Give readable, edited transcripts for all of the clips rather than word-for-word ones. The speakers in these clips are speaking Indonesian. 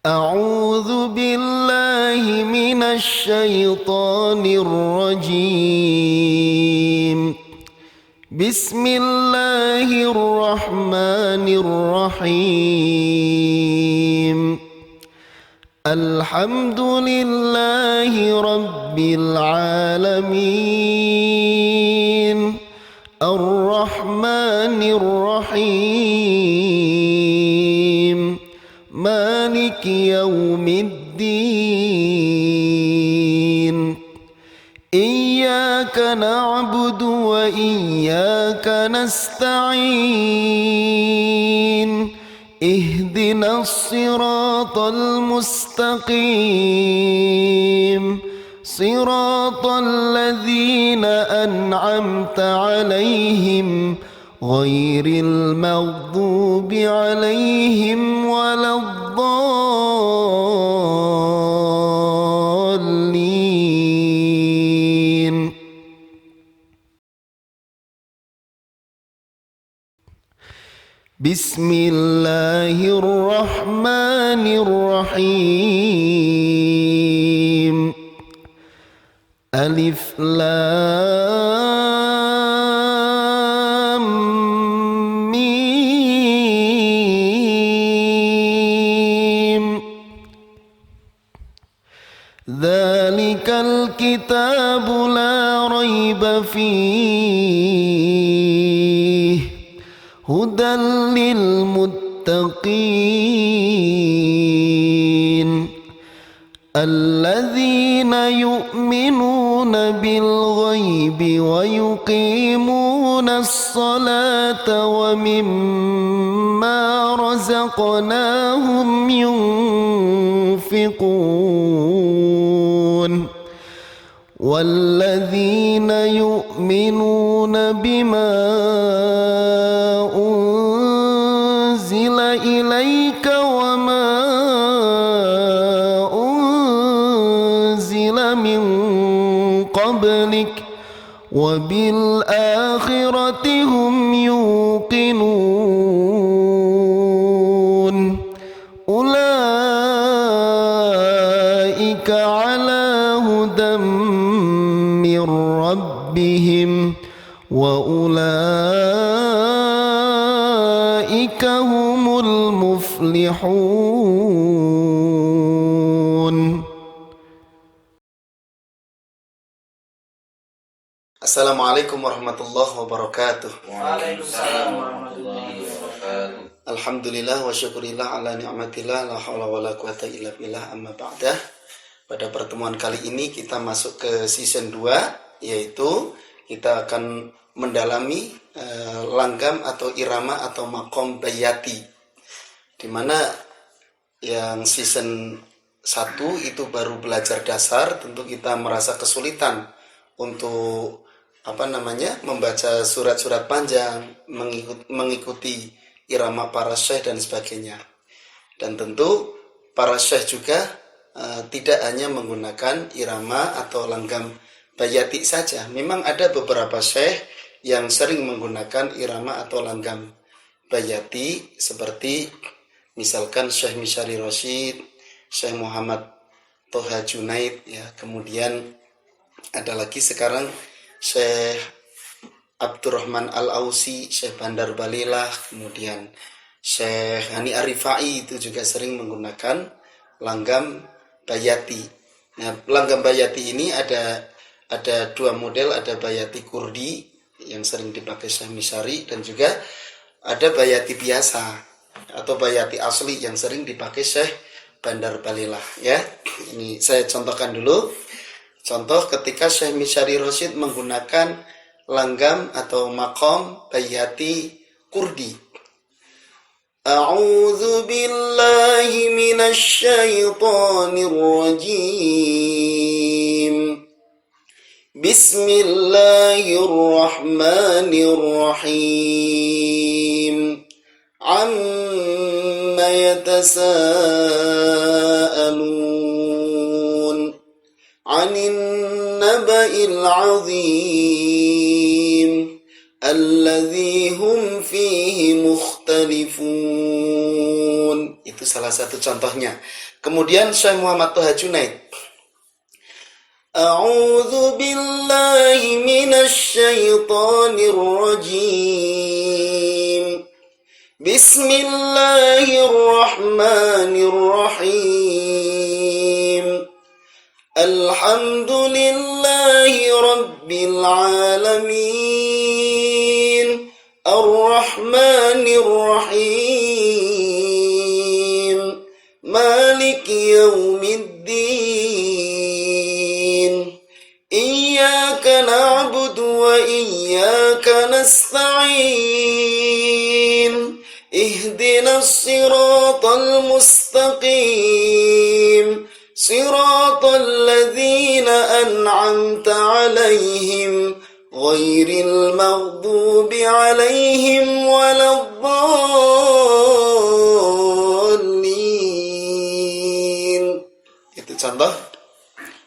أعوذ بالله من الشيطان الرجيم. بسم الله الرحمن الرحيم. الحمد لله رب العالمين الرحمن الرحيم مالك يوم الدين. إياك نعبد وإياك نستعين. اهدنا الصراط المستقيم صراط الذين أنعمت عليهم غير المغضوب عليهم ولا الضالين. بسم الله الرحمن الرحيم. ألف لام ميم. ذلك الكتاب لا ريب فيه هدى للمتقين الذين يؤمنون بالغيب ويقيمون الصلاة ومما رزقناهم ينفقون والذين يؤمنون بما أنزل إليك وما أنزل من قبلك وبالآخرة هم يوقنون أولئك على هدى من ربهم وأولئك هم المفلحون. Assalamualaikum warahmatullahi wabarakatuh. Waalaikumsalam warahmatullahi wabarakatuh. Alhamdulillah wa syukurillah ala ni'matillah la hawla wa la quwata illa billah amma ba'dah. Pada pertemuan kali ini kita masuk ke season 2, yaitu kita akan mendalami langgam atau irama atau maqam bayati, di mana yang season 1 itu baru belajar dasar. Tentu kita merasa kesulitan untuk membaca surat-surat panjang, mengikuti irama para syekh dan sebagainya. Dan tentu para syekh juga tidak hanya menggunakan irama atau langgam bayati saja. Memang ada beberapa syekh yang sering menggunakan irama atau langgam bayati, seperti misalkan Syekh Misyari Rasyid, Syekh Muhammad Toha Junaid, ya. Kemudian ada lagi sekarang Syekh Abdurrahman Al-Ausi, Syekh Bandar Balilah, kemudian Syekh Hani Arifai itu juga sering menggunakan langgam bayati. Nah, langgam bayati ini ada dua model, ada bayati kurdi yang sering dipakai Syekh Misyari, dan juga ada bayati biasa atau bayati asli yang sering dipakai Syekh Bandar Balilah, ya. Ini saya contohkan dulu. Contoh ketika Syekh Misyari Rasyid menggunakan langgam atau maqam bayati kurdi. A'udzu billahi minasy syaithanir rajim. Bismillahirrahmanirrahim. Amma yatasaalun 'anil naba'il 'azim alladzi hum fihi mukhtalifun. يختلفون. Itu salah satu contohnya. Kemudian Syekh Muhammad Toha Junaid, A'udzu billahi minasy syaithanir rajim. Bismillahirrahmanirrahim. Alhamdulillahi rabbil alamin. Ar-Rahmanir Rahim. Maliki yaumiddin. Iyyaka na'budu wa iyyaka nasta'in. Ihdinas siratal mustaqim. Siratal ladzina an'amta 'alaihim ghairil maghdubi 'alaihim waladdallin. Itu contoh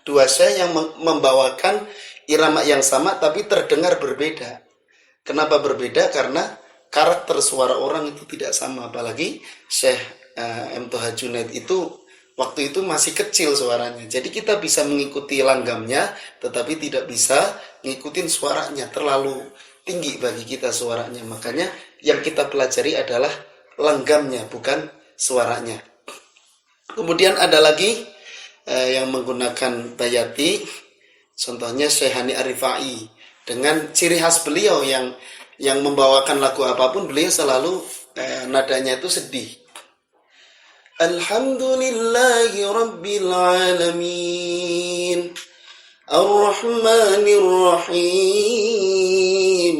dua syekh yang membawakan irama yang sama tapi terdengar berbeda. Kenapa berbeda? Karena karakter suara orang itu tidak sama. Apalagi Syekh M. Toha Junaid itu waktu itu masih kecil suaranya. Jadi kita bisa mengikuti langgamnya, tetapi tidak bisa ngikutin suaranya. Terlalu tinggi bagi kita suaranya. Makanya yang kita pelajari adalah langgamnya, bukan suaranya. Kemudian ada lagi yang menggunakan bayati. Contohnya Syekh Hani Arifai. Dengan ciri khas beliau yang membawakan lagu apapun, beliau selalu nadanya itu sedih. Alhamdulillahi rabbil alamin. Ar-Rahmanir Rahim.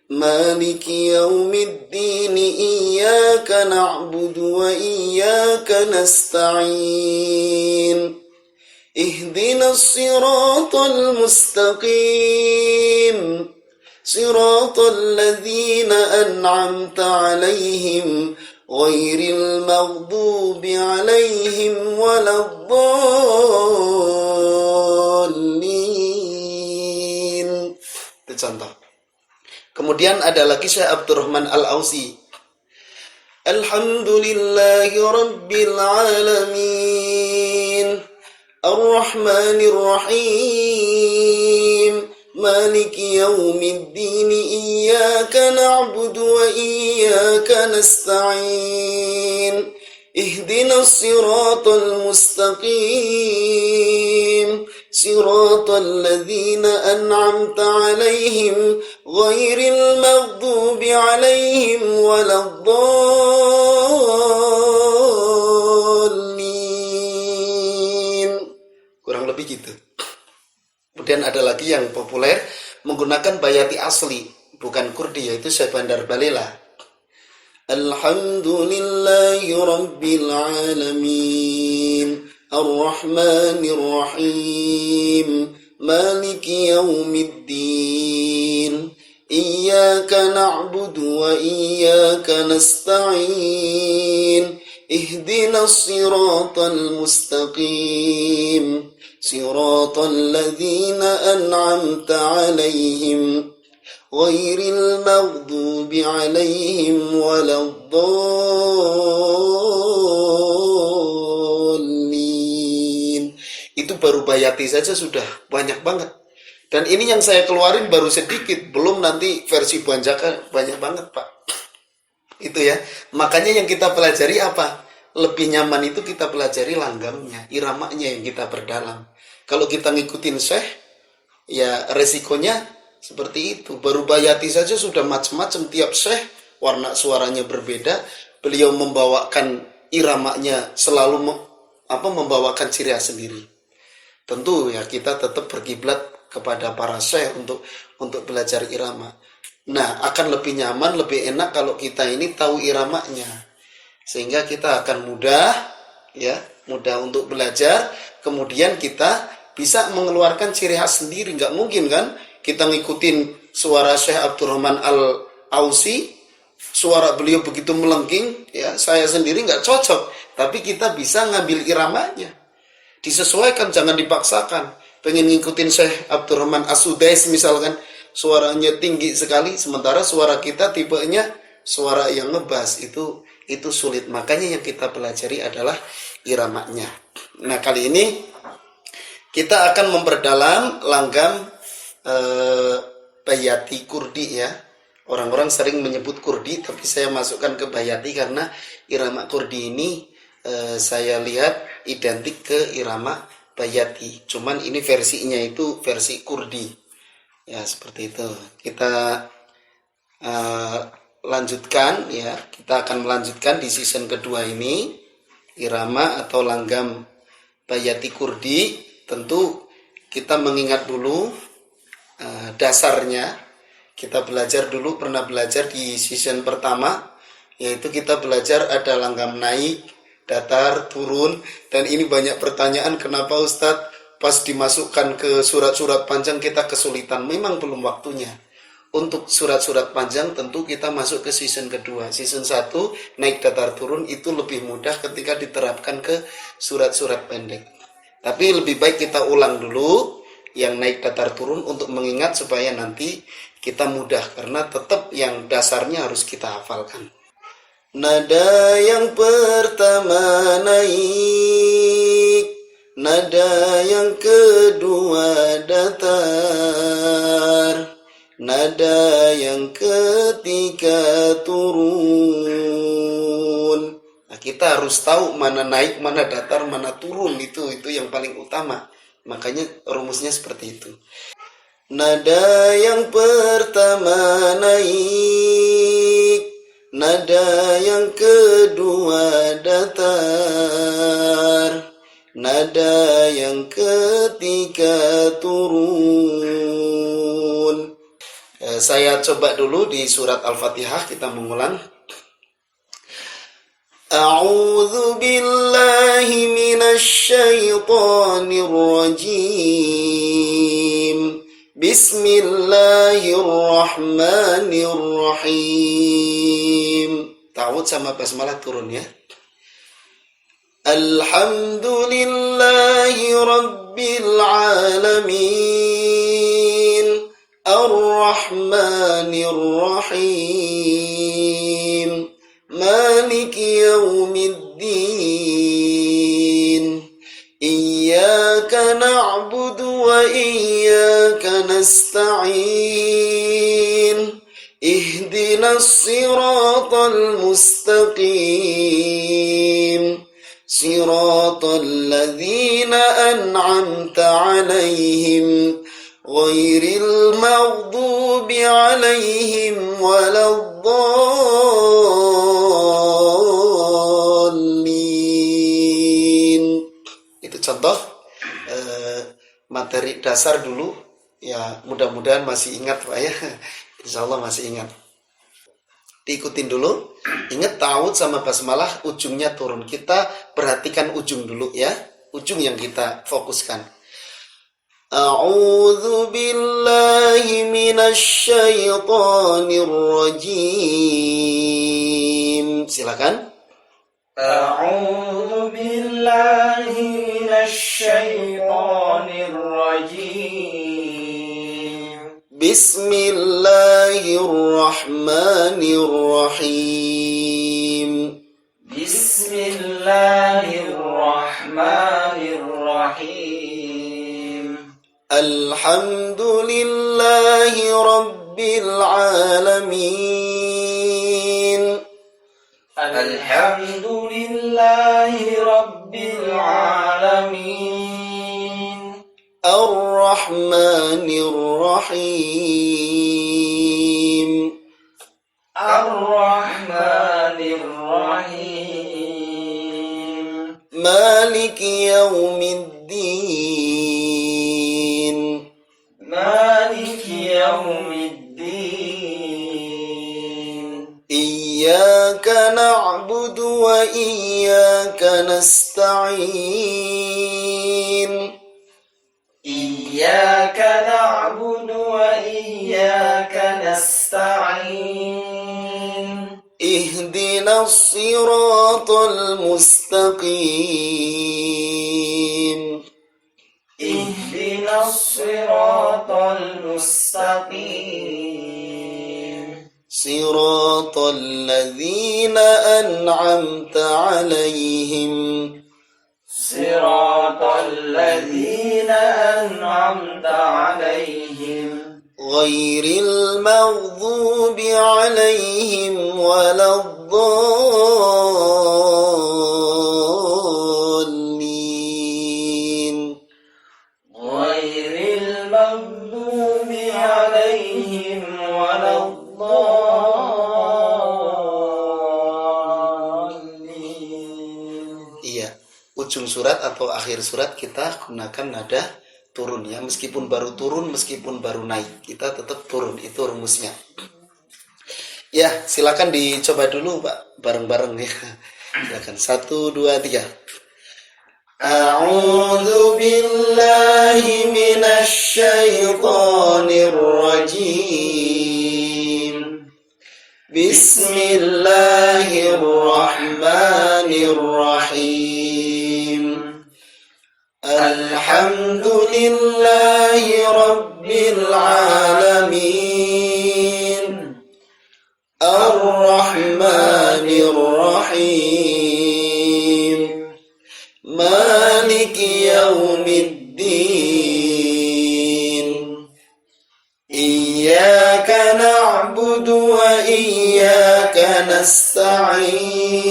Maliki yaumiddin. Iyyaka na'budu wa iyyaka nasta'in. Ihdinas siratal mustaqim. Siratal ladzina an'amta 'alaihim ghairil maghdubi 'alaihim waladdallin. Itu contoh. Kemudian ada lagi Syekh Abdurrahman Al-Ausi. Alhamdulillahi rabbil alamin. Ar-Rahmanir Rahim. Maliki yaumiddin. Iyyaka na'budu wa iyyaka nasta'in. Ihdinas siratal mustaqim. Siratal ladzina an'amta 'alaihim ghairil maghdubi 'alaihim waladdallin. Kurang lebih gitu. Kemudian ada lagi yang populer menggunakan bayati asli, bukan kurdi, yaitu Syekh Bandar Balela. Alhamdulillahi rabbil alamin. Ar-Rahmanir Rahim. Maliki yaumiddin. Iyyaka na'budu wa iyyaka nasta'in. Ihdinas siratal mustaqim. Siratal ladzina an'amta 'alaihim ghairil maghdubi 'alaihim waladdallin. Itu baru bayati saja sudah banyak banget. Dan ini yang saya keluarin baru sedikit, belum nanti versi Banjaka banyak banget, Pak. Itu ya. Makanya yang kita pelajari apa? Lebih nyaman itu kita pelajari langgamnya, iramanya yang kita perdalam. Kalau kita ngikutin Syekh, ya resikonya seperti itu. Baru bayati saja sudah macam-macam, tiap Syekh warna suaranya berbeda. Beliau membawakan iramanya selalu membawakan ciri khas sendiri. Tentu ya kita tetap berkiblat kepada para Syekh untuk belajar irama. Nah, akan lebih nyaman, lebih enak kalau kita ini tahu iramanya. Sehingga kita akan mudah untuk belajar. Kemudian kita bisa mengeluarkan ciri khas sendiri. Nggak mungkin kan kita ngikutin suara Syekh Abdurrahman Al-Ausi, suara beliau begitu melengking, ya saya sendiri nggak cocok. Tapi kita bisa ngambil iramanya, disesuaikan, jangan dipaksakan. Pengen ngikutin Syekh Abdurrahman As-Sudais misalkan, suaranya tinggi sekali, sementara suara kita tipenya suara yang ngebass itu sulit. Makanya yang kita pelajari adalah iramanya. Nah, kali ini kita akan memperdalam langgam bayati kurdi ya. Orang-orang sering menyebut kurdi, tapi saya masukkan ke bayati karena irama kurdi ini saya lihat identik ke irama bayati. Cuman ini versinya itu versi kurdi. Ya, seperti itu. Kita lanjutkan ya. Kita akan melanjutkan di season kedua ini irama atau langgam bayati kurdi. Tentu kita mengingat dulu dasarnya. Kita pernah belajar di season pertama, yaitu kita belajar ada langgam naik, datar, turun, dan ini banyak pertanyaan kenapa Ustadz pas dimasukkan ke surat-surat panjang kita kesulitan. Memang belum waktunya. Untuk surat-surat panjang tentu kita masuk ke season kedua. Season 1 naik datar turun itu lebih mudah ketika diterapkan ke surat-surat pendek. Tapi lebih baik kita ulang dulu yang naik datar turun untuk mengingat supaya nanti kita mudah, karena tetap yang dasarnya harus kita hafalkan. Nada yang pertama naik, nada yang kedua datar, nada yang ketiga turun. Nah, kita harus tahu mana naik, mana datar, mana turun, itu yang paling utama. Makanya rumusnya seperti itu. Nada yang pertama naik, nada yang kedua datar, nada yang ketiga turun. Saya coba dulu di surat Al-Fatihah, kita mengulang. A'udzu billahi minasy syaithanir rajim. Bismillahirrahmanirrahim. Ta'awudz sama basmalah turun ya. Alhamdulillahi rabbil alamin. Ar-Rahmanir Rahim. Maliki yaumiddin. Iyyaka na'budu wa iyyaka nasta'in. Ihdinas siratal mustaqim. Siratal ladzina an'amta 'alaihim ghairil maghdubi 'alaihim waladdallin. Itu contoh materi dasar dulu ya, mudah-mudahan masih ingat Pak ya. Insyaallah masih ingat. Diikutin dulu. Ingat ta'awudz sama basmalah ujungnya turun. Kita perhatikan ujung dulu ya. Ujung yang kita fokuskan. A'udzu billahi minasy syaithanir rajim. Silakan. A'udzu billahi minasy syaithanir rajim. Bismillahirrahmanirrahim. Bismillahirrahmanirrahim. Alhamdulillahi rabbil alamin. Alhamdulillahi rabbil alamin. Ar-Rahmanir Rahim. Ar-Rahmanir Rahim. Maliki yaumiddin. Maliki yaumiddin. Iyyaka na'budu wa iyyaka nasta'in. Iyyaka na'budu wa iyyaka nasta'in. Ihdinas siratal mustaqim. Ihdinas siratal mustaqim. صراط الذين أنعمت عليهم صراط الذين أنعمت عليهم غير المغضوب عليهم ولا الضالين غير المغضوب عليهم ولا الضالين. Iya, ujung surat atau akhir surat kita gunakan nada turun ya, meskipun baru turun, meskipun baru naik, kita tetap turun, itu rumusnya. Ya, silakan dicoba dulu Pak, bareng-bareng ya. Silakan, 1, 2, 3. A'udzu billahi minasy syaithanir rajim. Bismillahirrahmanirrahim. Alhamdulillahi rabbil alamin. Ar-Rahmanir Rahim. Maliki yaumiddin. Iyyaka na'budu wa iyyaka nasta'in.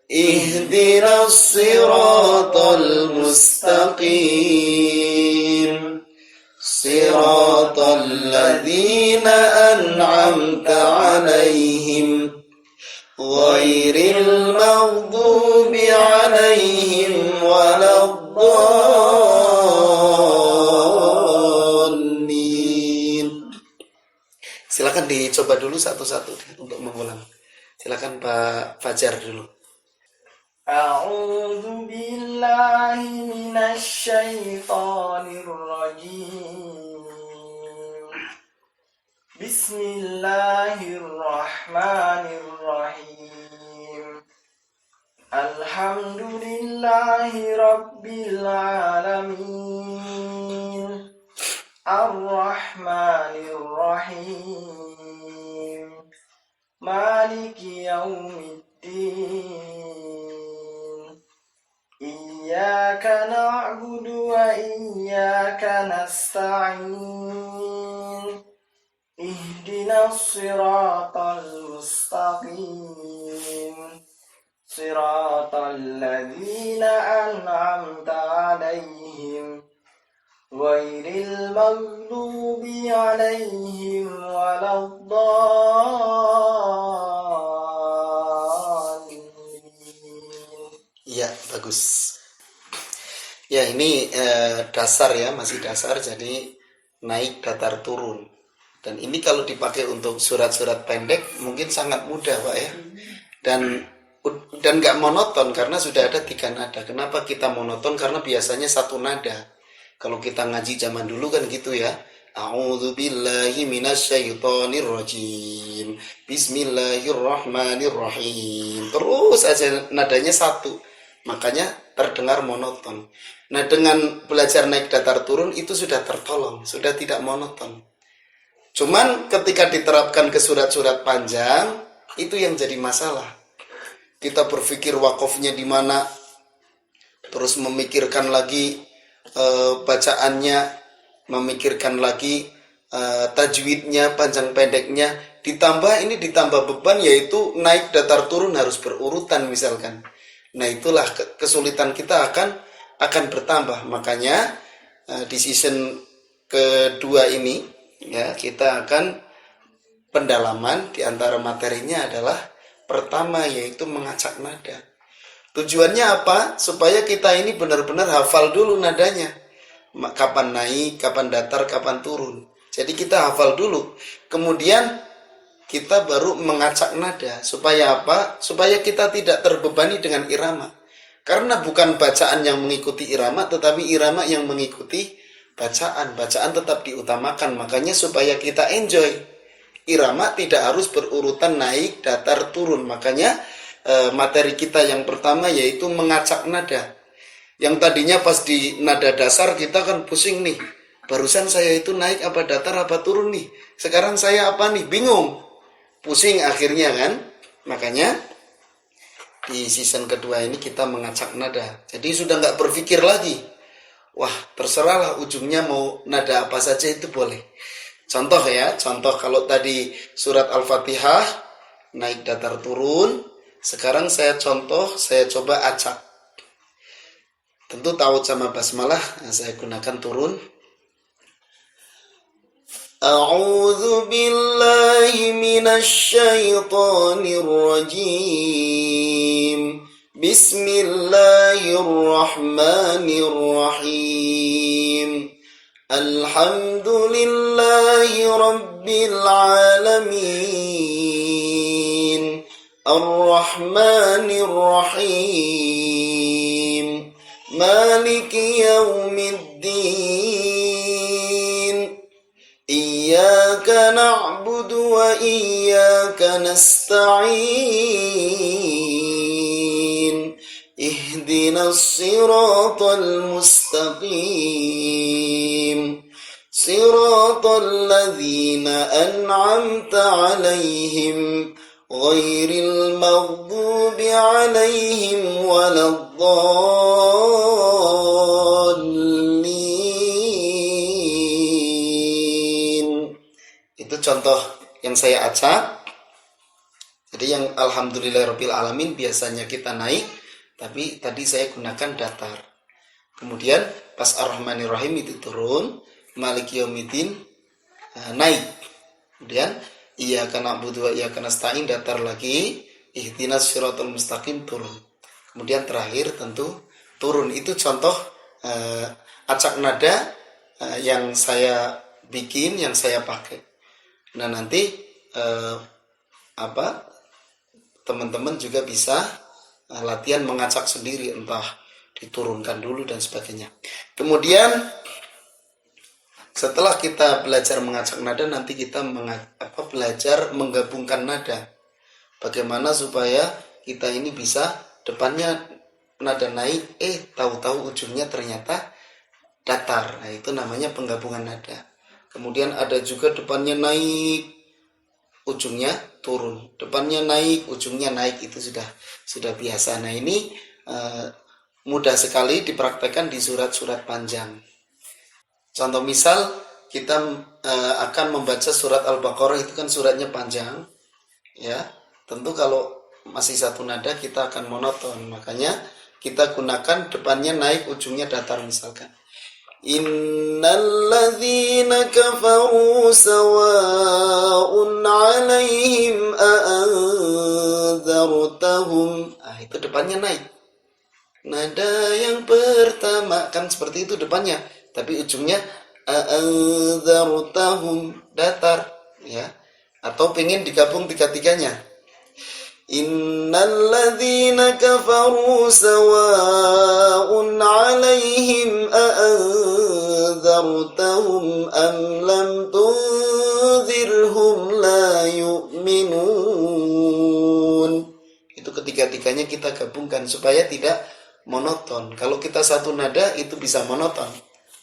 Ihdinas siratal mustaqim. Siratal ladzina an'amta 'alaihim ghairil maghdubi 'alaihim waladdallin. Silakan dicoba dulu satu-satu untuk mengulang. Silakan Pak Fajar dulu. A'udzu billahi minasy syaithanir rajim. Bismillahirrahmanirrahim. Alhamdulillahi rabbil alamin. Ar-Rahmanir Rahim. Maliki yaumiddin. Iyyaka na'budu wa iyyaka nasta'in. Ihdinas siratal mustaqim. Siratal ladzina an'amta 'alaihim ghairil maghdubi 'alaihim waladdallin. Ya, bagus. Ya, ini dasar ya, masih dasar, jadi naik datar turun. Dan ini kalau dipakai untuk surat-surat pendek mungkin sangat mudah Pak ya. Dan nggak monoton karena sudah ada 3 nada. Kenapa kita monoton? Karena biasanya 1 nada. Kalau kita ngaji zaman dulu kan gitu ya. A'udzu billahi minasyaitonir rajim. Bismillahirrahmanirrahim. Terus aja nadanya 1. Makanya terdengar monoton. Nah, dengan belajar naik datar turun itu sudah tertolong, sudah tidak monoton. Cuman ketika diterapkan ke surat-surat panjang, itu yang jadi masalah. Kita berpikir wakofnya di mana, terus memikirkan lagi bacaannya, memikirkan lagi tajwidnya, panjang pendeknya, ditambah beban yaitu naik datar turun harus berurutan misalkan. Nah, itulah kesulitan kita akan bertambah. Makanya di season kedua ini ya kita akan pendalaman di antara materinya adalah pertama yaitu mengacak nada. Tujuannya apa? Supaya kita ini benar-benar hafal dulu nadanya. Kapan naik, kapan datar, kapan turun. Jadi kita hafal dulu. Kemudian kita baru mengacak nada. Supaya apa? Supaya kita tidak terbebani dengan irama. Karena bukan bacaan yang mengikuti irama, tetapi irama yang mengikuti bacaan. Bacaan tetap diutamakan. Makanya supaya kita enjoy. Irama tidak harus berurutan naik, datar, turun. Makanya materi kita yang pertama yaitu mengacak nada. Yang tadinya pas di nada dasar kita kan pusing nih. Barusan saya itu naik apa datar apa turun nih. Sekarang saya apa nih? Bingung. Pusing akhirnya kan. Makanya di season kedua ini kita mengacak nada. Jadi sudah nggak berpikir lagi. Wah, terserahlah ujungnya mau nada apa saja itu boleh. Contoh ya, contoh kalau tadi surat Al-Fatihah naik datar turun. Sekarang saya coba acak. Tentu taut sama basmalah, saya gunakan turun. A'udzu billahi minasy syaithanir rajim. Bismillahirrahmanirrahim. Alhamdulillahi rabbil alamin. Ar-Rahmanir Rahim. Maliki yaumiddin. Iyyaka na'budu wa iyyaka nasta'in. Ihdinas siratal mustaqim. Siratal ladzina an'amta 'alaihim ghairil maghdubi 'alaihim waladdallin. Itu contoh yang saya acak. Jadi yang alhamdulillahirabbil alamin biasanya kita naik, tapi tadi saya gunakan datar. Kemudian pas Ar-Rahmanir Rahim itu turun, Maliki Yaumiddin naik. Kemudian Iyyaka na'budu wa iyyaka nasta'in datar lagi, ihdinas siratal mustaqim turun. Kemudian terakhir tentu turun. Itu contoh acak nada yang saya bikin, yang saya pakai. Nah, nanti teman-teman juga bisa latihan mengacak sendiri, entah diturunkan dulu dan sebagainya. Kemudian setelah kita belajar mengacak nada, nanti kita belajar menggabungkan nada. Bagaimana supaya kita ini bisa depannya nada naik, tahu-tahu ujungnya ternyata datar. Nah, itu namanya penggabungan nada. Kemudian ada juga depannya naik, ujungnya turun. Depannya naik, ujungnya naik, itu sudah biasa. Nah, ini mudah sekali dipraktekkan di surat-surat panjang. Contoh misal kita akan membaca surat Al-Baqarah, itu kan suratnya panjang, ya. Tentu kalau masih satu nada kita akan monoton, makanya kita gunakan depannya naik, ujungnya datar misalkan. Innalladzina kafaru sawa'un 'alaihim a'anzartahum. Itu depannya naik. Nada yang pertama kan seperti itu depannya, tapi ujungnya a'anzartahum datar, ya. Atau pengen digabung tiga-tiganya. Innalladzina kafaru sawa'un 'alaihim a'anzartahum am lam tunzirhum la yu'minun. Itu ketiga-tiganya kita gabungkan supaya tidak monoton. Kalau kita satu nada itu bisa monoton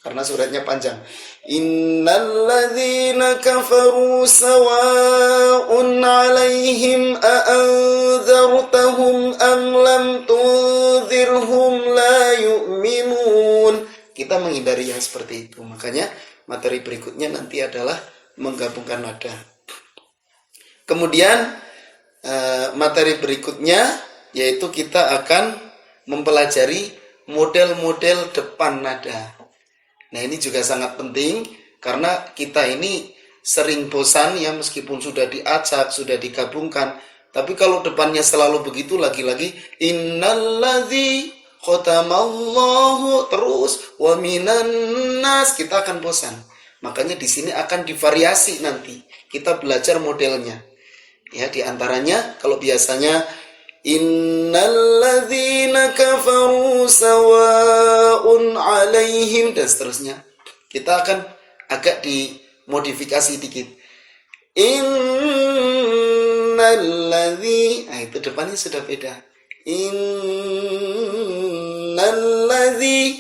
karena suratnya panjang. Innalladzina kafaru sawa'un 'alaihim a'anzartahum am lam tunzirhum la yu'minun. Kita menghindari yang seperti itu. Makanya materi berikutnya nanti adalah menggabungkan nada. Kemudian materi berikutnya yaitu kita akan mempelajari model-model depan nada. Nah, ini juga sangat penting karena kita ini sering bosan ya, meskipun sudah diacak, sudah digabungkan, tapi kalau depannya selalu begitu, lagi-lagi innalladzi khatamallahu terus wa minan nas, kita akan bosan. Makanya di sini akan divariasi nanti. Kita belajar modelnya. Ya, di antaranya kalau biasanya innalladzina kafaru sawa'un 'alaihim dan seterusnya, kita akan agak dimodifikasi dikit. Innalladzi, itu depannya sudah beda. Innalladzi,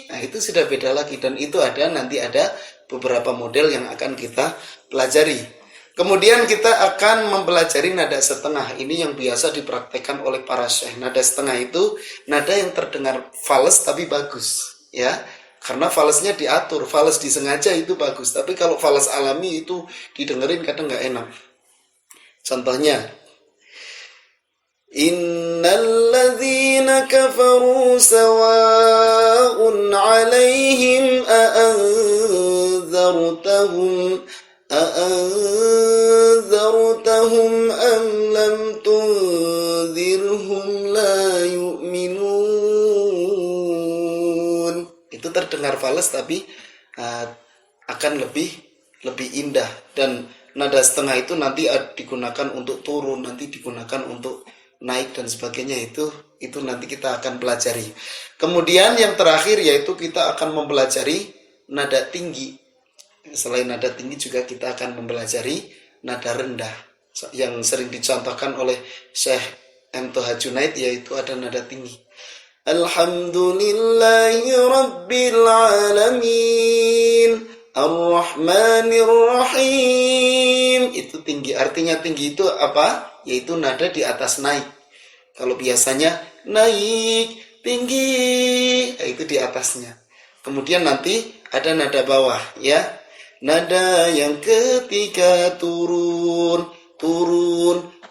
itu sudah beda lagi, dan itu nanti ada beberapa model yang akan kita pelajari. Kemudian kita akan mempelajari nada setengah. Ini yang biasa dipraktekkan oleh para syekh. Nada setengah itu nada yang terdengar fales tapi bagus, ya. Karena falesnya diatur, fales disengaja itu bagus. Tapi kalau fales alami itu didengerin kadang nggak enak. Contohnya, Innalladzina kafaru sawa'un 'alaihim a'anzartahum am lam tunzirhum la yu'minun. Itu terdengar fales tapi akan lebih indah. Dan nada setengah itu nanti digunakan untuk turun, nanti digunakan untuk naik dan sebagainya. Itu nanti kita akan pelajari. Kemudian yang terakhir yaitu kita akan mempelajari nada tinggi. Selain nada tinggi juga kita akan mempelajari nada rendah yang sering dicontohkan oleh Syekh M. Toha Junaid, yaitu ada nada tinggi. Alhamdulillahi Rabbil Alamin Ar-Rahmanir Rahim. Itu tinggi. Artinya tinggi itu apa? Yaitu nada di atas naik. Kalau biasanya naik, tinggi, itu di atasnya. Kemudian nanti ada nada bawah, ya. Nada yang ketiga turun,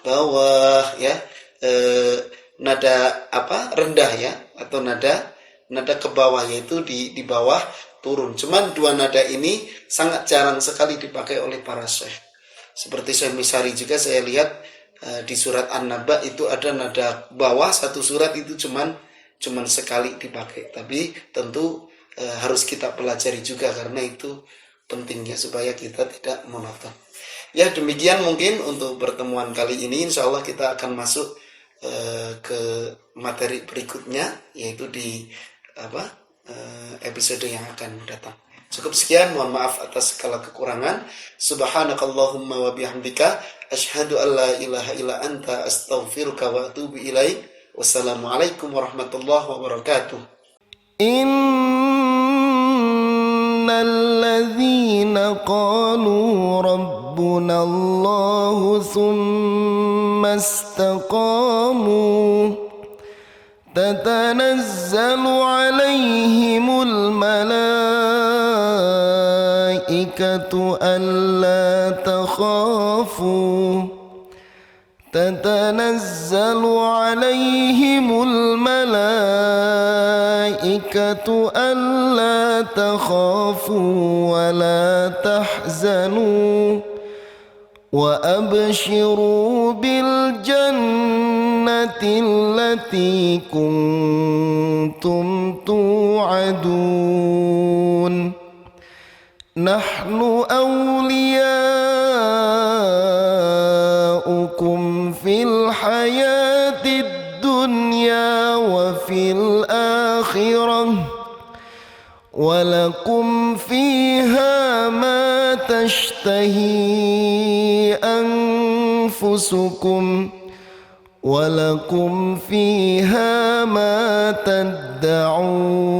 bawah, ya. Nada apa? Rendah, ya, atau nada ke bawah, yaitu di bawah turun. Cuman dua nada ini sangat jarang sekali dipakai oleh para syekh. Seperti Syekh Misari juga saya lihat di surat An-Naba itu ada nada bawah, satu surat itu cuman sekali dipakai. Tapi tentu harus kita pelajari juga karena itu pentingnya supaya kita tidak monoton. Ya, demikian mungkin untuk pertemuan kali ini. Insya Allah kita akan masuk ke materi berikutnya, yaitu di episode yang akan datang. Cukup sekian, mohon maaf atas segala kekurangan. Subhanakallahumma wa bihamdika asyhadu an la ilaha illa anta astaghfiruka wa atubu ilaik. Wassalamualaikum warahmatullahi wabarakatuh. Innalladzina qalu rabbuna Allahu thumma istaqamu tatanazzalu alaihimul malaikatu alla takhafu tatanazzalu alaihimul malaikatu alla takhafu wa la tahzanu wa abshiru bil jannati allati kuntum tu'adun nahnu awliyaukum fil hayatid dunya wa fil akhirah walakum fiha ma tashtahi anfusukum walakum fiha ma tad'un